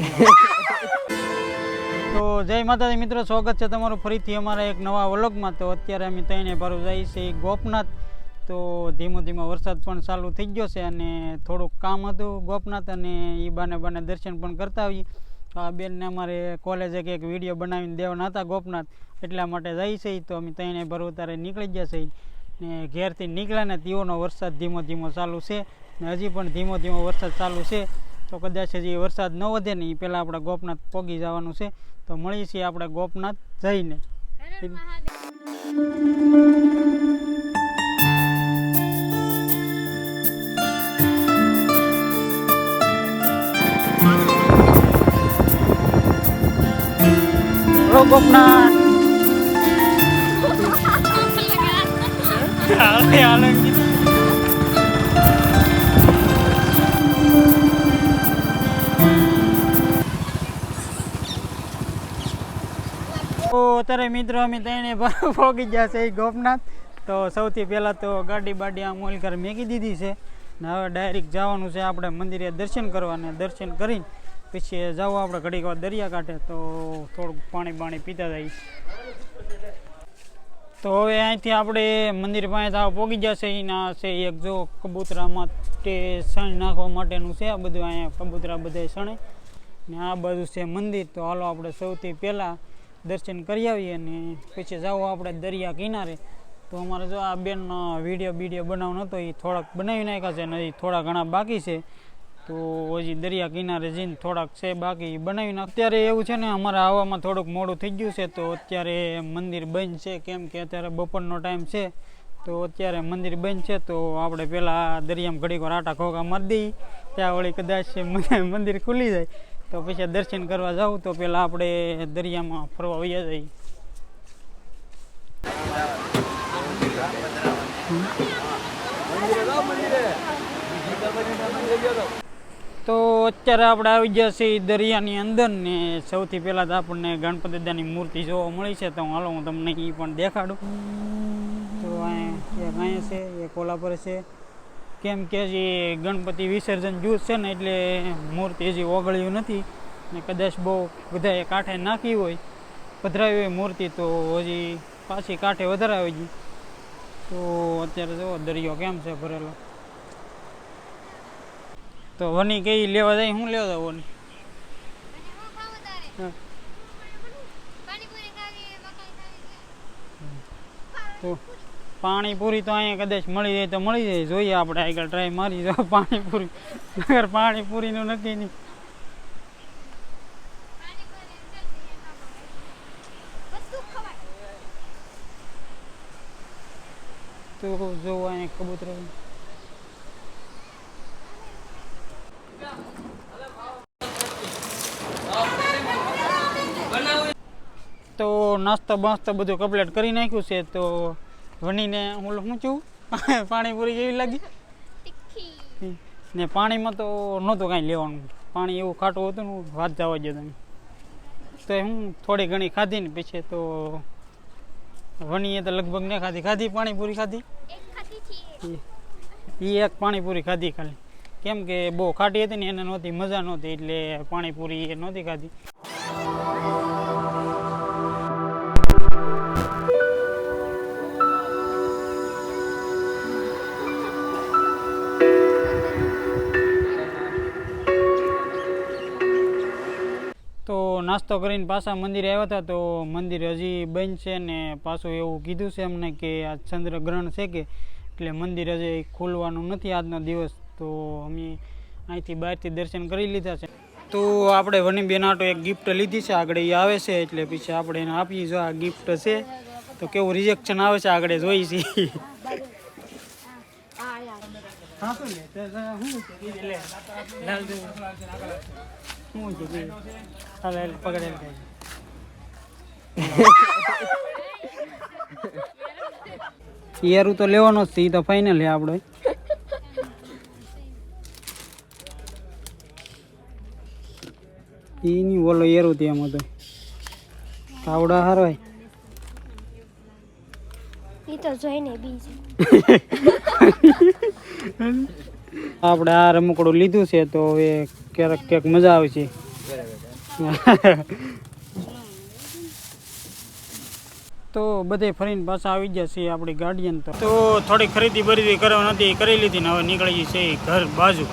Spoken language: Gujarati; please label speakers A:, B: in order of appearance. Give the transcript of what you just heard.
A: તો જય માતાજી મિત્રો, સ્વાગત છે તમારું ફરીથી અમારા એક નવા વ્લોગમાં। તો અત્યારે અમે તઈને ભરું જઈએ છીએ ગોપનાથ। તો ધીમો ધીમો વરસાદ પણ ચાલુ થઈ ગયો છે અને થોડુંક કામ હતું ગોપનાથ, અને એ બાને દર્શન પણ કરતા આવીએ। તો આ બેનને અમારે કોલેજે એક વિડીયો બનાવીને દેવાના હતા ગોપનાથ, એટલા માટે જઈએ છીએ। તો અમે તઈને ભરું ત્યારે નીકળી ગયા છીએ ને ઘેરથી નીકળ્યા ને તેઓનો વરસાદ ધીમો ધીમો ચાલુ છે ને હજી પણ ધીમો ધીમો વરસાદ ચાલુ છે। તો કદાચ હજી વરસાદ ન વધે ને એ પહેલાં આપણે ગોપનાથ પહોંચી જવાનું છે। તો મળીએ છીએ આપણે ગોપનાથ જઈને। ગોપનાથ તો અત્યારે મિત્રો અમે તઈને પહોંચી ગયા છે ગોપનાથ। તો સૌથી પહેલાં તો ગાડી બાડી આમ ઓલકર મેકી દીધી છે ને હવે ડાયરેક્ટ જવાનું છે આપણે મંદિરે દર્શન કરવા, ને દર્શન કરીને પછી જાવ આપણે ઘડીક વાર દરિયા કાંઠે। તો થોડુંક પાણી પીતા જઈશ। તો હવે અહીંથી આપણે મંદિર પાસે પહોંચી જશે। એના છે એક જો કબૂતરા માટે સણ નાખવા માટેનું છે, આ બધું અહીંયા કબૂતરા બધા સણે ને આ બધું છે મંદિર। તો હાલો આપણે સૌથી પહેલાં દર્શન કરી આવીએ અને પછી જાઓ આપણે દરિયા કિનારે। તો અમારે જો આ બેનનો વિડીયો બનાવવાનો હતો એ થોડાક બનાવી નાખ્યા છે, અને થોડા ઘણા બાકી છે। તો હજી દરિયા કિનારે જઈને થોડાક છે બાકી બનાવી નાખ। અત્યારે એવું છે ને અમારે આવવામાં થોડુંક મોડું થઈ ગયું છે, તો અત્યારે મંદિર બંધ છે, કેમ કે અત્યારે બપોરનો ટાઈમ છે। તો અત્યારે મંદિર બંધ છે, તો આપણે પહેલાં દરિયામાં ઘડીક વાર આટા ખોખા મારી દઈએ, ત્યાં વળી કદાચ મંદિર ખુલી જાય તો પછી દર્શન કરવા જાઉં। તો પહેલાં આપણે દરિયામાં ફરવા વયા જઈએ। તો અત્યારે આપણે આવી ગયા છીએ દરિયાની અંદર ને સૌથી પહેલાં તો આપણને ગણપતિ દાદાની મૂર્તિ જોવા મળી છે। તો હાલો હું તમને એ પણ દેખાડું। તો અહીંયા છે એક ઓલા પર છે, કેમ કે હજી ગણપતિ વિસર્જન જ્યુસ છે ને એટલે મૂર્તિ હજી ઓગળ્યું નથી ને કદાચ બહુ બધાએ કાંઠે નાખી હોય, પધરાવી હોય મૂર્તિ, તો હજી પાછી કાંઠે વધારે આવી ગઈ। તો અત્યારે જો દરિયો કેમ છે ભરેલો। તો વની કઈ લેવા જાય, શું લેવા જાવ વની? તો પાણીપુરી તો અહીંયા કદાચ મળી જાય તો મળી જાય, જોઈએ આપણે આગળ ટ્રાય મારી જાવ પાણીપુરી, અગર પાણીપુરીનું નક્કી નહીં। તો જો અહીંયા કબૂતર તો નાસ્તો બાસ્તો બધું કમ્પ્લીટ કરી નાખ્યું છે। તો વનીને હું શું છું પાણીપુરી કેવી લાગી ને પાણીમાં તો નહોતું કાંઈ લેવાનું, પાણી એવું ખાટું હતું ને વાત જવા દો તમે। તો હું થોડી ઘણી ખાધી ને પછી તો વનીએ તો લગભગ ને ખાધી પાણીપુરી ખાધી, એ એક પાણીપુરી ખાધી ખાલી, કેમ કે બહુ ખાટી હતી ને એને નહોતી મજા નહોતી એટલે પાણીપુરી એ નહોતી ખાધી। તો નાસ્તો કરીને પાછા મંદિરે આવ્યા હતા। તો મંદિર હજી બંધ છે ને પાછું એવું કીધું છે અમને કે આ ચંદ્રગ્રહણ છે કે એટલે મંદિર હજી ખોલવાનું નથી આજનો દિવસ। તો અમે અહીંથી બહારથી દર્શન કરી લીધા છે। તો આપણે વની બેન આટો એક ગિફ્ટ લીધી છે, આગળ એ આવે છે એટલે પછી આપણે એને આપીએ। જો આ ગિફ્ટ છે તો કેવું રિજેક્શન આવે છે આગળ જોઈ છે। યારું તો લેવાનો જ છે, તો ફાઇનલ છે આપણે। એની બોલો યારું ત્યાં તો કાવડા હારવાય ઈ તો જોઈને બીજ આપણે આ રમકડું લીધું છે, તો હવે ક્યારેક ક્યાંક મજા આવે છે। તો બધે ફરીને પાછા આવી ગયા છીએ આપણી ગાડીએ તો થોડી ખરીદી બરીદી કરવા નથી કરી લીધી ને હવે નીકળી ગઈ છે ઘર બાજુ